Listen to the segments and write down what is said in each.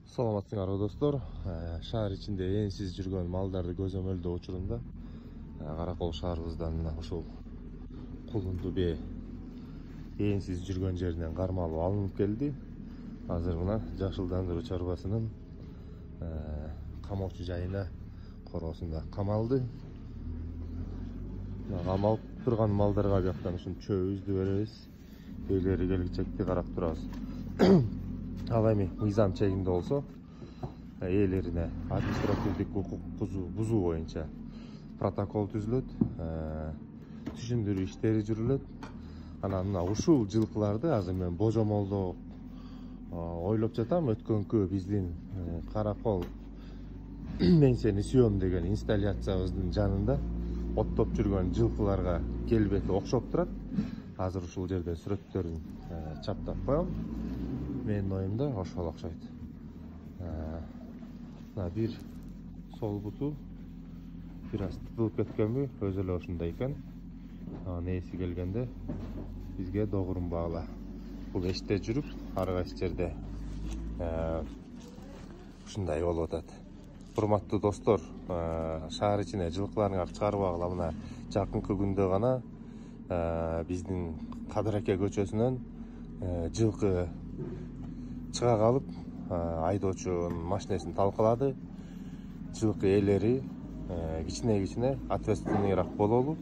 Саламатсыңарбы достор. Шаар ичинде энсиз жүргөн малдарды көзөмөлдөө учурунда Каракол шаарыбыздан ушул Кулунду бээ энсиз жүргөн жеринен кармалып алынып келди. Азыр мына жашылдандыруу чарбасынын камоочу жайына короосунда камалды. Камалып турган малдарга бияктан ушун чөбүбүздү беребиз. Ээлери келгичекти карап турабыз. Ал эми мыйзам чегинде болсо ээлерине административдик укук бузуу боюнча протокол түзүлөт, түшүндүрүү иштери жүрүлөт. Анан мына ушул жылкыларды азыр мен божомолдоо ойлоп жатам. Өткөнкү биздин Каракол мен сени сүйөм деген инсталляциябыздын жанында оттоп жүргөн жылкыларга келбети окшоп турат. Азыр ушул жерде сүрөттөрүн чаптап коем. Менин оюмда ошол окшойт. Бир сол буту бир аз тытылып кеткенби, өзү эле ушундай экен. Нээси келгенде бизге догурунбагыла. Бул эште жүрүп, ар кайсы жерде ушундай болуп атат. Урматтуу достор, шаар ичине жылкыларыңарды чыгарбагыла. Мына жакынкы күндө гана биздин Кадыр аке көчөсүнөн жылкы чыга калып, айдоочунун машинесин талкалады. Жылкы ээлери кичине ответственныйраак бололу.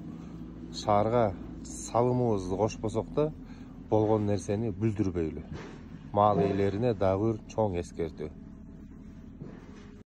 Шаарга салымыбызды кошпосок да болгон нерсени бүлдүрбөйлү. Мал ээлерине дагы бир чоң эскертүү.